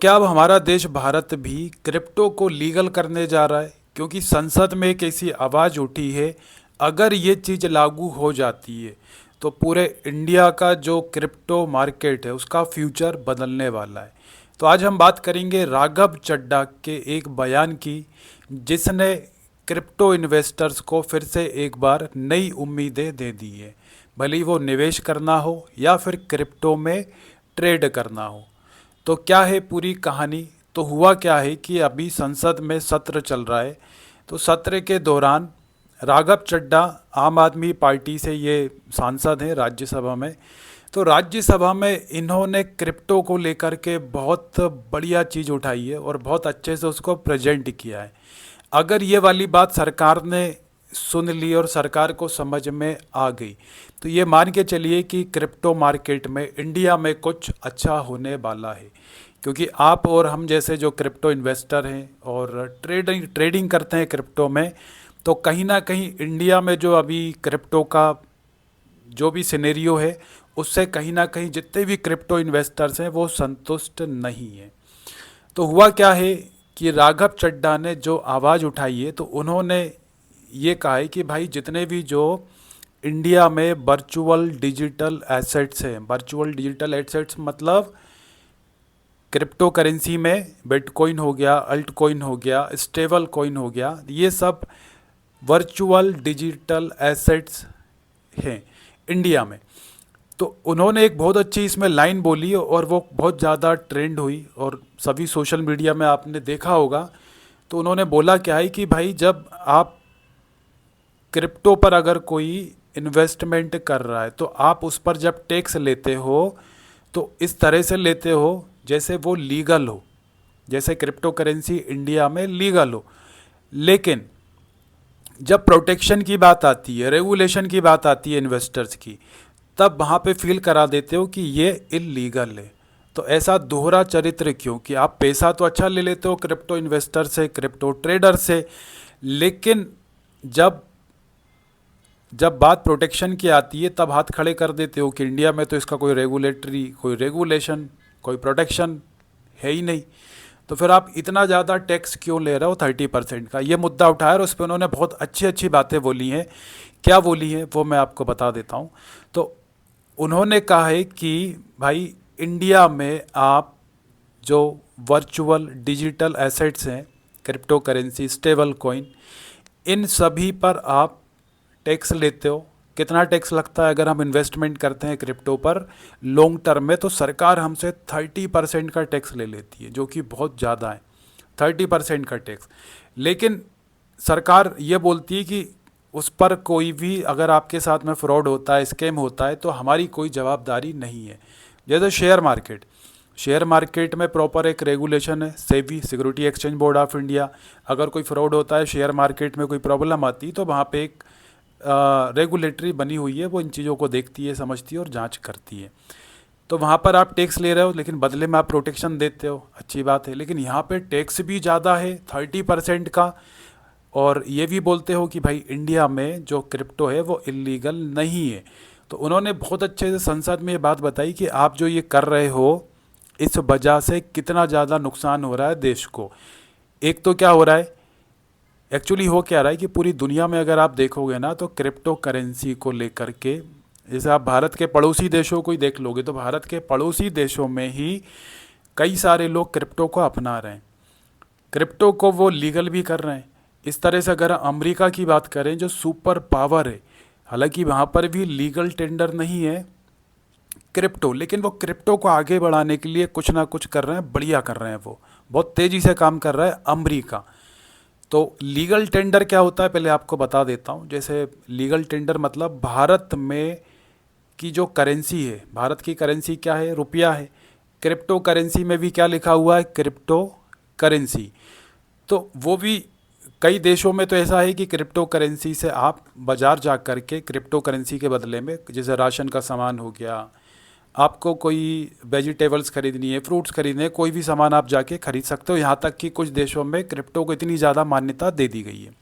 क्या अब हमारा देश भारत भी क्रिप्टो को लीगल करने जा रहा है? क्योंकि संसद में एक ऐसी आवाज़ उठी है, अगर ये चीज़ लागू हो जाती है तो पूरे इंडिया का जो क्रिप्टो मार्केट है उसका फ्यूचर बदलने वाला है। तो आज हम बात करेंगे राघव चड्ढा के एक बयान की, जिसने क्रिप्टो इन्वेस्टर्स को फिर से एक बार नई उम्मीदें दे दी है, भले ही वो निवेश करना हो या फिर क्रिप्टो में ट्रेड करना हो। तो क्या है पूरी कहानी? तो हुआ क्या है कि अभी संसद में सत्र चल रहा है। तो सत्र के दौरान राघव चड्ढा, आम आदमी पार्टी से ये सांसद हैं राज्यसभा में, तो राज्यसभा में इन्होंने क्रिप्टो को लेकर के बहुत बढ़िया चीज़ उठाई है और बहुत अच्छे से उसको प्रेजेंट किया है। अगर ये वाली बात सरकार ने सुन ली और सरकार को समझ में आ गई तो ये मान के चलिए कि क्रिप्टो मार्केट में इंडिया में कुछ अच्छा होने वाला है। क्योंकि आप और हम जैसे जो क्रिप्टो इन्वेस्टर हैं और ट्रेडिंग ट्रेडिंग करते हैं क्रिप्टो में, तो कहीं ना कहीं इंडिया में जो अभी क्रिप्टो का जो भी सिनेरियो है उससे कहीं ना कहीं जितने भी क्रिप्टो इन्वेस्टर्स हैं वो संतुष्ट नहीं है। तो हुआ क्या है कि राघव चड्ढा ने जो आवाज़ उठाई है तो उन्होंने ये कहा है कि भाई जितने भी जो इंडिया में वर्चुअल डिजिटल एसेट्स हैं, वर्चुअल डिजिटल एसेट्स मतलब क्रिप्टो करेंसी में बिटकॉइन हो गया, अल्ट कॉइन हो गया, स्टेबल कॉइन हो गया, ये सब वर्चुअल डिजिटल एसेट्स हैं इंडिया में। तो उन्होंने एक बहुत अच्छी इसमें लाइन बोली और वो बहुत ज़्यादा ट्रेंड हुई और सभी सोशल मीडिया में आपने देखा होगा। तो उन्होंने बोला क्या है कि भाई जब आप क्रिप्टो पर अगर कोई इन्वेस्टमेंट कर रहा है तो आप उस पर जब टैक्स लेते हो तो इस तरह से लेते हो जैसे वो लीगल हो, जैसे क्रिप्टो करेंसी इंडिया में लीगल हो। लेकिन जब प्रोटेक्शन की बात आती है, रेगुलेशन की बात आती है इन्वेस्टर्स की, तब वहाँ पे फील करा देते हो कि ये इलीगल है। तो ऐसा दोहरा चरित्र क्यों कि आप पैसा तो अच्छा ले लेते हो क्रिप्टो इन्वेस्टर से, क्रिप्टो ट्रेडर से, लेकिन जब जब बात प्रोटेक्शन की आती है तब हाथ खड़े कर देते हो कि इंडिया में तो इसका कोई रेगुलेटरी, कोई रेगुलेशन, कोई प्रोटेक्शन है ही नहीं। तो फिर आप इतना ज़्यादा टैक्स क्यों ले रहे हो 30% का? ये मुद्दा उठाया और उस पर उन्होंने बहुत अच्छी अच्छी बातें बोली हैं। क्या बोली हैं वो मैं आपको बता देता हूँ। तो उन्होंने कहा है कि भाई इंडिया में आप जो वर्चुअल डिजिटल एसेट्स हैं, क्रिप्टो करेंसी, स्टेबल कॉइन, इन सभी पर आप टैक्स लेते हो। कितना टैक्स लगता है? अगर हम इन्वेस्टमेंट करते हैं क्रिप्टो पर लॉन्ग टर्म में तो सरकार हमसे 30% का टैक्स ले लेती है, जो कि बहुत ज़्यादा है, 30% का टैक्स। लेकिन सरकार ये बोलती है कि उस पर कोई भी अगर आपके साथ में फ्रॉड होता है, स्कैम होता है, तो हमारी कोई जवाबदारी नहीं है। जैसे शेयर मार्केट में प्रॉपर एक रेगुलेशन है, SEBI, security exchange board of India. अगर कोई फ्रॉड होता है, शेयर मार्केट में कोई प्रॉब्लम आती है, तो वहाँ पे एक रेगुलेटरी बनी हुई है, वो इन चीज़ों को देखती है, समझती है और जांच करती है। तो वहाँ पर आप टैक्स ले रहे हो लेकिन बदले में आप प्रोटेक्शन देते हो, अच्छी बात है। लेकिन यहाँ पे टैक्स भी ज़्यादा है, 30% का, और ये भी बोलते हो कि भाई इंडिया में जो क्रिप्टो है वो इलीगल नहीं है। तो उन्होंने बहुत अच्छे से संसद में ये बात बताई कि आप जो ये कर रहे हो इस वजह से कितना ज़्यादा नुकसान हो रहा है देश को। एक तो क्या हो रहा है, एक्चुअली हो क्या रहा है कि पूरी दुनिया में अगर आप देखोगे ना तो क्रिप्टो करेंसी को लेकर के, जैसे आप भारत के पड़ोसी देशों को ही देख लोगे तो भारत के पड़ोसी देशों में ही कई सारे लोग क्रिप्टो को अपना रहे हैं, क्रिप्टो को वो लीगल भी कर रहे हैं। इस तरह से अगर अमेरिका की बात करें जो सुपर पावर है, हालांकि वहाँ पर भी लीगल टेंडर नहीं है क्रिप्टो, लेकिन वो क्रिप्टो को आगे बढ़ाने के लिए कुछ ना कुछ कर रहे हैं, बढ़िया कर रहे हैं, वो बहुत तेज़ी से काम कर रहा है अमेरिका। तो लीगल टेंडर क्या होता है पहले आपको बता देता हूँ। जैसे लीगल टेंडर मतलब भारत में की जो करेंसी है, भारत की करेंसी क्या है? रुपया है। क्रिप्टो करेंसी में भी क्या लिखा हुआ है? Crypto currency. तो वो भी कई देशों में तो ऐसा है कि क्रिप्टो करेंसी से आप बाज़ार जा कर के क्रिप्टो करेंसी के बदले में, जैसे राशन का सामान हो गया, आपको कोई वेजिटेबल्स खरीदनी है, फ्रूट्स खरीदने हैं, कोई भी सामान आप जाके खरीद सकते हो। यहाँ तक कि कुछ देशों में क्रिप्टो को इतनी ज़्यादा मान्यता दे दी गई है।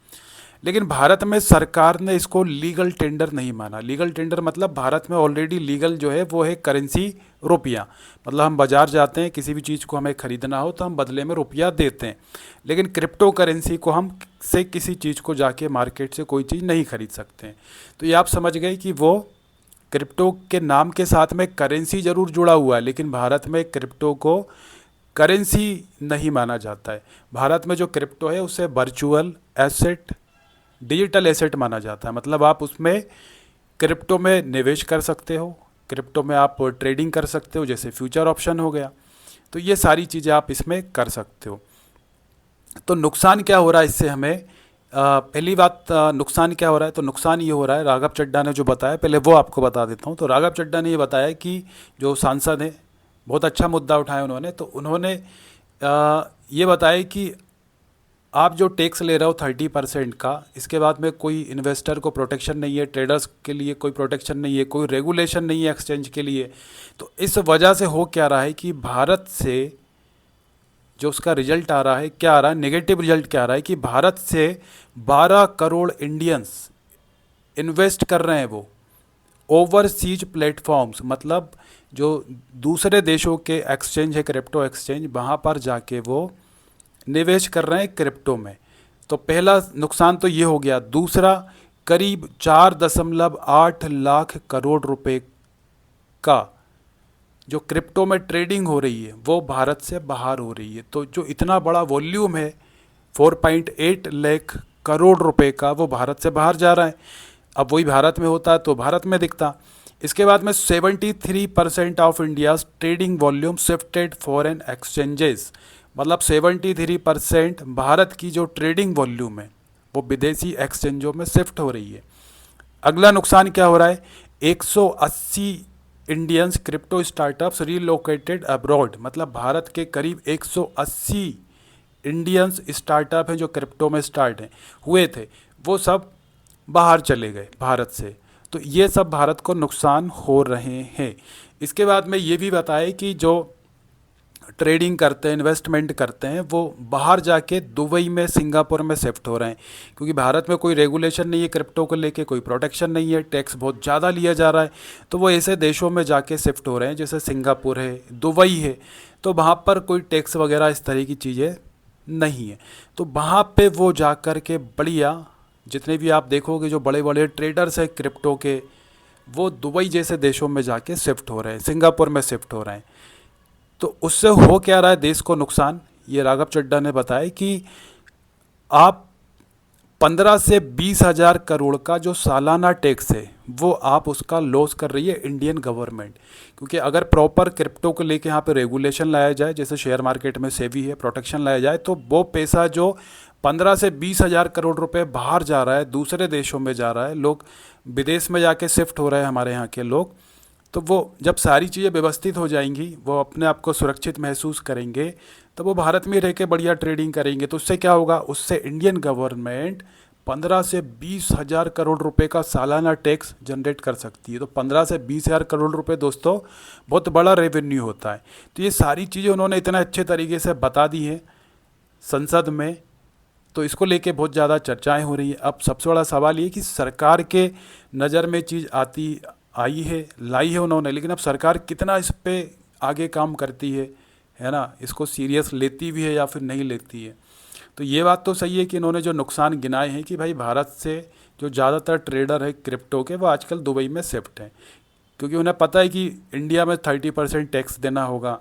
लेकिन भारत में सरकार ने इसको लीगल टेंडर नहीं माना। लीगल टेंडर मतलब भारत में ऑलरेडी लीगल जो है वो है करेंसी रुपया। मतलब हम बाजार जाते हैं, किसी भी चीज़ को हमें ख़रीदना हो तो हम बदले में रुपया देते हैं। लेकिन क्रिप्टो करेंसी को हम से किसी चीज़ को जाके मार्केट से कोई चीज़ नहीं खरीद सकते हैं। तो ये आप समझ गए कि वो क्रिप्टो के नाम के साथ में करेंसी ज़रूर जुड़ा हुआ है, लेकिन भारत में क्रिप्टो को करेंसी नहीं माना जाता है। भारत में जो क्रिप्टो है उसे वर्चुअल एसेट, डिजिटल एसेट माना जाता है। मतलब आप उसमें क्रिप्टो में निवेश कर सकते हो, क्रिप्टो में आप ट्रेडिंग कर सकते हो, जैसे फ्यूचर ऑप्शन हो गया। तो ये सारी चीज़ें आप इसमें कर सकते हो। तो नुकसान क्या हो रहा है इससे हमें? पहली बात, नुकसान क्या हो रहा है? तो नुकसान ये हो रहा है, राघव चड्ढा ने जो बताया, पहले वो आपको बता देता हूँ। तो राघव चड्ढा ने ये बताया कि जो सांसद हैं, बहुत अच्छा मुद्दा उठाया उन्होंने। तो उन्होंने ये बताया कि आप जो टैक्स ले रहे हो 30% का, इसके बाद में कोई इन्वेस्टर को प्रोटेक्शन नहीं है, ट्रेडर्स के लिए कोई प्रोटेक्शन नहीं है, कोई रेगुलेशन नहीं है एक्सचेंज के लिए। तो इस वजह से हो क्या रहा है कि भारत से जो उसका रिजल्ट आ रहा है, क्या आ रहा है, नेगेटिव रिजल्ट क्या आ रहा है कि भारत से 12 करोड़ इंडियंस इन्वेस्ट कर रहे हैं वो ओवरसीज प्लेटफॉर्म्स, मतलब जो दूसरे देशों के एक्सचेंज है, क्रिप्टो एक्सचेंज, वहाँ पर जाके वो निवेश कर रहे हैं क्रिप्टो में। तो पहला नुकसान तो ये हो गया। दूसरा, करीब 4.8 लाख करोड़ रुपए का जो क्रिप्टो में ट्रेडिंग हो रही है वो भारत से बाहर हो रही है। तो जो इतना बड़ा वॉल्यूम है 4.8 लाख करोड़ रुपए का, वो भारत से बाहर जा रहा है। अब वही भारत में होता तो भारत में दिखता। इसके बाद में 73% of India's trading volume shifted foreign exchanges, मतलब 73% भारत की जो ट्रेडिंग वॉल्यूम है वो विदेशी एक्सचेंजों में शिफ्ट हो रही है। अगला नुकसान क्या हो रहा है? 180 Indians crypto startups relocated abroad, मतलब भारत के करीब 180 इंडियंस स्टार्टअप हैं जो क्रिप्टो में स्टार्ट हैं हुए थे, वो सब बाहर चले गए भारत से। तो ये सब भारत को नुकसान हो रहे हैं। इसके बाद में ये भी बताएं कि जो ट्रेडिंग करते हैं, इन्वेस्टमेंट करते हैं, वो बाहर जाके दुबई में, सिंगापुर में शिफ्ट हो रहे हैं, क्योंकि भारत में कोई रेगुलेशन नहीं है क्रिप्टो को लेके, कोई प्रोटेक्शन नहीं है, टैक्स बहुत ज़्यादा लिया जा रहा है। तो वो ऐसे देशों में जाके शिफ्ट हो रहे हैं जैसे सिंगापुर है, दुबई है। तो वहाँ पर कोई टैक्स वगैरह इस तरह की चीज़ें नहीं है। तो वहाँ पे वो जा कर के बढ़िया, जितने भी आप देखोगे जो बड़े बड़े ट्रेडर्स हैं क्रिप्टो के, वो दुबई जैसे देशों में जाके शिफ्ट हो रहे हैं, सिंगापुर में शिफ्ट हो रहे हैं। तो उससे हो क्या रहा है देश को नुकसान? ये राघव चड्ढा ने बताया कि आप 15 से 20 हज़ार करोड़ का जो सालाना टैक्स है वो आप उसका लॉस कर रही है इंडियन गवर्नमेंट। क्योंकि अगर प्रॉपर क्रिप्टो को लेके यहाँ पे रेगुलेशन लाया जाए, जैसे शेयर मार्केट में सेबी है, प्रोटेक्शन लाया जाए, तो वो पैसा जो 15 से 20 हज़ार करोड़ रुपए बाहर जा रहा है, दूसरे देशों में जा रहा है, लोग विदेश में जाके शिफ्ट हो रहे हैं हमारे यहाँ के लोग, तो वो जब सारी चीज़ें व्यवस्थित हो जाएंगी, वो अपने आप को सुरक्षित महसूस करेंगे, तो वो भारत में रह के बढ़िया ट्रेडिंग करेंगे। तो उससे क्या होगा? उससे इंडियन गवर्नमेंट 15 से 20 हज़ार करोड़ रुपए का सालाना टैक्स जनरेट कर सकती है। तो 15 से 20 हज़ार करोड़ रुपए दोस्तों बहुत बड़ा रेवेन्यू होता है। तो ये सारी चीज़ें उन्होंने इतना अच्छे तरीके से बता दी है संसद में, तो इसको लेके बहुत ज़्यादा चर्चाएं हो रही है। अब सबसे बड़ा सवाल ये कि सरकार के नज़र में चीज़ आई है, लाई है उन्होंने, लेकिन अब सरकार कितना इस पे आगे काम करती है ना, इसको सीरियस लेती भी है या फिर नहीं लेती है। तो ये बात तो सही है कि इन्होंने जो नुकसान गिनाए हैं कि भाई भारत से जो ज़्यादातर ट्रेडर है क्रिप्टो के, वो आजकल दुबई में शिफ्ट हैं, क्योंकि उन्हें पता है कि इंडिया में 30% टैक्स देना होगा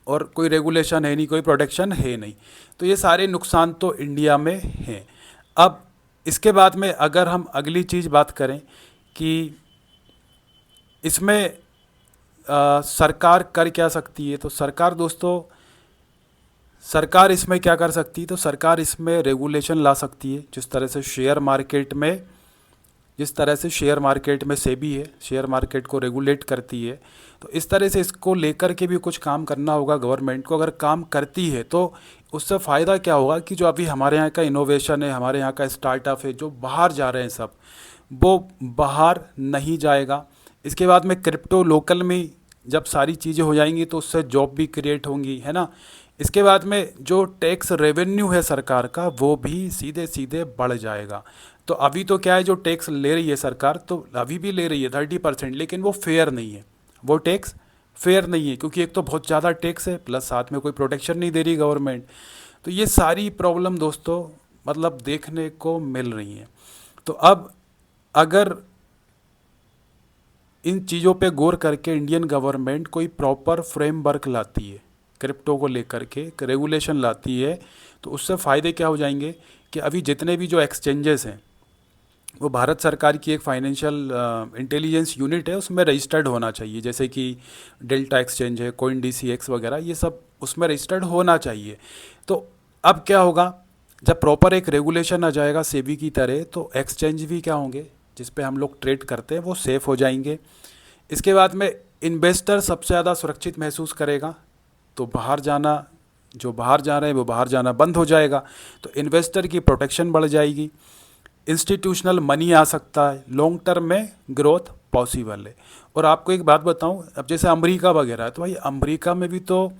और कोई रेगुलेशन है नहीं, कोई प्रोटेक्शन है नहीं। तो ये सारे नुकसान तो इंडिया में हैं। अब इसके बाद में अगर हम अगली चीज़ बात करें कि इसमें सरकार कर क्या सकती है, तो सरकार दोस्तों, सरकार इसमें क्या कर सकती है? तो सरकार इसमें रेगुलेशन ला सकती है। जिस तरह से शेयर मार्केट में सेबी है, शेयर मार्केट को रेगुलेट करती है, तो इस तरह से इसको लेकर के भी कुछ काम करना होगा गवर्नमेंट को। अगर काम करती है तो उससे फ़ायदा क्या होगा कि जो अभी हमारे यहाँ का इनोवेशन है, हमारे यहाँ का स्टार्टअप है, जो बाहर जा रहे हैं सब, वो बाहर नहीं जाएगा। इसके बाद में क्रिप्टो लोकल में जब सारी चीज़ें हो जाएंगी तो उससे जॉब भी क्रिएट होंगी, है ना। इसके बाद में जो टैक्स रेवेन्यू है सरकार का वो भी सीधे सीधे बढ़ जाएगा। तो अभी तो क्या है, जो टैक्स ले रही है सरकार तो अभी भी ले रही है 30%, लेकिन वो फेयर नहीं है, वो टैक्स फेयर नहीं है, क्योंकि एक तो बहुत ज़्यादा टैक्स है प्लस साथ में कोई प्रोटेक्शन नहीं दे रही गवर्नमेंट। तो ये सारी प्रॉब्लम दोस्तों मतलब देखने को मिल रही हैं। तो अब अगर इन चीज़ों पे गौर करके इंडियन गवर्नमेंट कोई प्रॉपर फ्रेमवर्क लाती है, क्रिप्टो को लेकर के एक रेगुलेशन लाती है, तो उससे फ़ायदे क्या हो जाएंगे कि अभी जितने भी जो एक्सचेंजेस हैं वो भारत सरकार की एक फाइनेंशियल इंटेलिजेंस यूनिट है, उसमें रजिस्टर्ड होना चाहिए। जैसे कि डेल्टा एक्सचेंज है, कोइन DCX वगैरह, ये सब उसमें रजिस्टर्ड होना चाहिए। तो अब क्या होगा, जब प्रॉपर एक रेगुलेशन आ जाएगा सेबी की तरह, तो एक्सचेंज भी क्या होंगे जिस पे हम लोग ट्रेड करते हैं वो सेफ़ हो जाएंगे। इसके बाद में इन्वेस्टर सबसे ज़्यादा सुरक्षित महसूस करेगा, तो बाहर जाना, जो बाहर जा रहे हैं वो बाहर जाना बंद हो जाएगा, तो इन्वेस्टर की प्रोटेक्शन बढ़ जाएगी, इंस्टीट्यूशनल मनी आ सकता है, लॉन्ग टर्म में ग्रोथ पॉसिबल है। और आपको एक बात बताऊं, अब जैसे अमेरिका वगैरह है, तो भाई अमेरिका में भी तो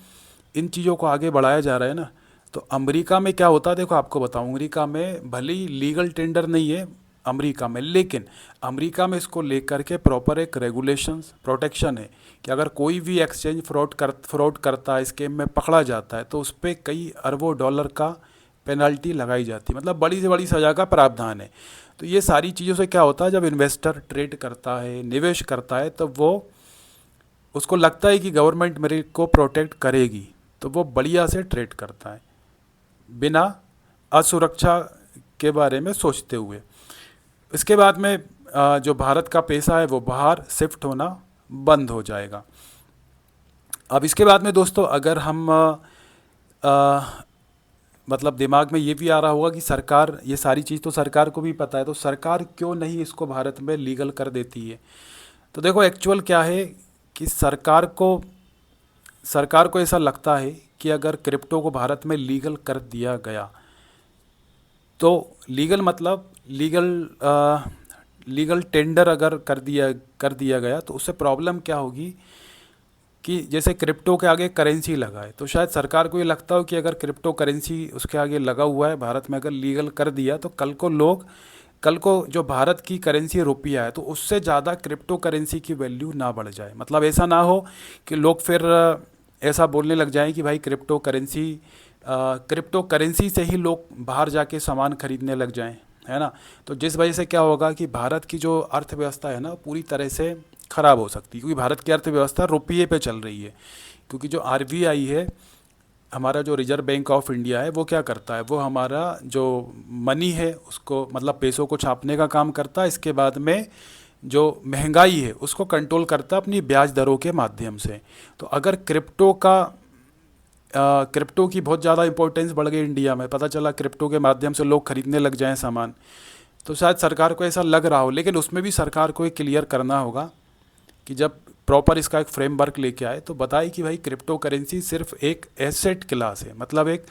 इन चीज़ों को आगे बढ़ाया जा रहा है ना। तो अमेरिका में क्या होता है, देखो आपको बताऊं, अमेरिका में भले ही लीगल टेंडर नहीं है अमेरिका में, लेकिन अमेरिका में इसको लेकर के प्रॉपर एक रेगुलेशंस प्रोटेक्शन है कि अगर कोई भी एक्सचेंज फ्रॉड करता है, स्कैम में पकड़ा जाता है, तो उस पर कई अरबों डॉलर का पेनल्टी लगाई जाती है, मतलब बड़ी से बड़ी सज़ा का प्रावधान है। तो ये सारी चीज़ों से क्या होता है, जब इन्वेस्टर ट्रेड करता है, निवेश करता है, तब वो उसको लगता है कि गवर्नमेंट मेरे को प्रोटेक्ट करेगी, तो वो बढ़िया से ट्रेड करता है बिना असुरक्षा के बारे में सोचते हुए। इसके बाद में जो भारत का पैसा है वो बाहर शिफ्ट होना बंद हो जाएगा। अब इसके बाद में दोस्तों अगर हम मतलब दिमाग में ये भी आ रहा होगा कि सरकार, ये सारी चीज़ तो सरकार को भी पता है, तो सरकार क्यों नहीं इसको भारत में लीगल कर देती है। तो देखो एक्चुअल क्या है कि सरकार को ऐसा लगता है कि अगर क्रिप्टो को भारत में लीगल कर दिया गया, तो लीगल मतलब लीगल टेंडर अगर कर दिया गया, तो उससे प्रॉब्लम क्या होगी कि जैसे क्रिप्टो के आगे करेंसी लगा है, तो शायद सरकार को ये लगता हो कि अगर क्रिप्टो करेंसी उसके आगे लगा हुआ है, भारत में अगर लीगल कर दिया, तो कल को जो भारत की करेंसी रुपया है, तो उससे ज़्यादा क्रिप्टो करेंसी की वैल्यू ना बढ़ जाए। मतलब ऐसा ना हो कि लोग फिर ऐसा बोलने लग जाएं कि भाई क्रिप्टो करेंसी से ही लोग बाहर जाके सामान खरीदने लग जाएं, है ना। तो जिस वजह से क्या होगा कि भारत की जो अर्थव्यवस्था है ना पूरी तरह से ख़राब हो सकती है, क्योंकि भारत की अर्थव्यवस्था रुपये पे चल रही है। क्योंकि जो RBI है, हमारा जो रिजर्व बैंक ऑफ इंडिया है, वो क्या करता है, वो हमारा जो मनी है उसको, मतलब पैसों को छापने का काम करता है। इसके बाद में जो महंगाई है उसको कंट्रोल करता है अपनी ब्याज दरों के माध्यम से। तो अगर क्रिप्टो की बहुत ज़्यादा इंपॉर्टेंस बढ़ गई इंडिया में, पता चला क्रिप्टो के माध्यम से लोग खरीदने लग जाएं सामान, तो शायद सरकार को ऐसा लग रहा हो, लेकिन उसमें भी सरकार को एक क्लियर करना होगा कि जब प्रॉपर इसका एक फ्रेमवर्क लेके आए तो बताए कि भाई क्रिप्टो करेंसी सिर्फ एक एसेट क्लास है। मतलब एक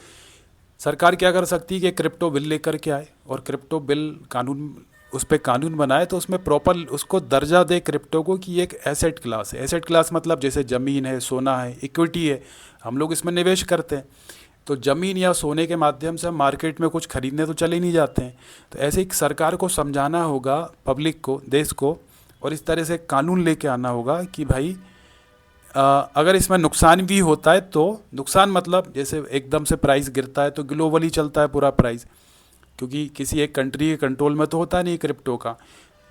सरकार क्या कर सकती है कि क्रिप्टो बिल लेकर के आए और क्रिप्टो बिल कानून, उस पर कानून बनाए, तो उसमें प्रॉपर उसको दर्जा दे क्रिप्टो को कि एक एसेट क्लास है। एसेट क्लास मतलब जैसे ज़मीन है, सोना है, इक्विटी है, हम लोग इसमें निवेश करते हैं, तो ज़मीन या सोने के माध्यम से हम मार्केट में कुछ खरीदने तो चले नहीं जाते हैं। तो ऐसे ही सरकार को समझाना होगा पब्लिक को, देश को, और इस तरह से कानून लेके आना होगा कि भाई अगर इसमें नुकसान भी होता है, तो नुकसान मतलब जैसे एकदम से प्राइस गिरता है तो ग्लोबली चलता है पूरा प्राइस, क्योंकि किसी एक कंट्री के कंट्रोल में तो होता नहीं क्रिप्टो का।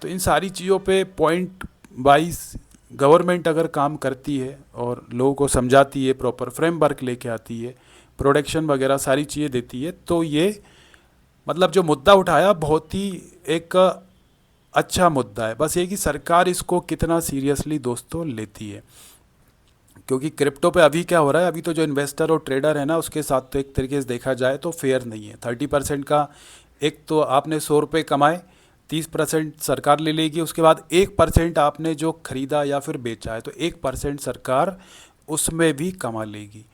तो इन सारी चीज़ों पे पॉइंट वाइज गवर्नमेंट अगर काम करती है और लोगों को समझाती है, प्रॉपर फ्रेमवर्क लेके आती है, प्रोडक्शन वगैरह सारी चीज़ें देती है, तो ये मतलब जो मुद्दा उठाया बहुत ही एक अच्छा मुद्दा है। बस ये कि सरकार इसको कितना सीरियसली दोस्तों लेती है। क्योंकि क्रिप्टो पे अभी क्या हो रहा है, अभी तो जो इन्वेस्टर और ट्रेडर है ना, उसके साथ तो एक तरीके से देखा जाए तो फेयर नहीं है। 30% का, एक तो आपने 100 रुपये कमाए, 30% सरकार ले लेगी, उसके बाद 1% आपने जो खरीदा या फिर बेचा है, तो 1% सरकार उसमें भी कमा लेगी।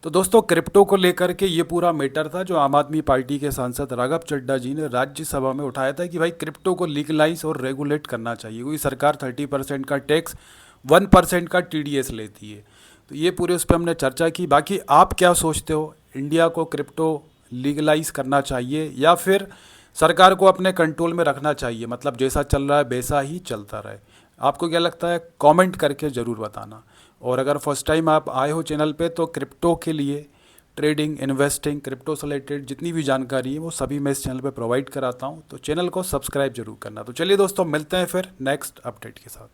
तो दोस्तों क्रिप्टो को लेकर के ये पूरा मैटर था जो आम आदमी पार्टी के सांसद राघव चड्ढा जी ने राज्यसभा में उठाया था कि भाई क्रिप्टो को लीगलाइज और रेगुलेट करना चाहिए, क्योंकि सरकार 30% का टैक्स, 1% का TDS लेती है। तो ये पूरे उस पर हमने चर्चा की। बाकी आप क्या सोचते हो, इंडिया को क्रिप्टो लीगलाइज करना चाहिए या फिर सरकार को अपने कंट्रोल में रखना चाहिए, मतलब जैसा चल रहा है वैसा ही चलता रहे? आपको क्या लगता है, कमेंट करके ज़रूर बताना। और अगर फर्स्ट टाइम आप आए हो चैनल पे तो क्रिप्टो के लिए ट्रेडिंग, इन्वेस्टिंग, क्रिप्टो से रिलेटेड जितनी भी जानकारी है वो सभी मैं इस चैनल पे प्रोवाइड कराता हूँ, तो चैनल को सब्सक्राइब जरूर करना। तो चलिए दोस्तों, मिलते हैं फिर नेक्स्ट अपडेट के साथ।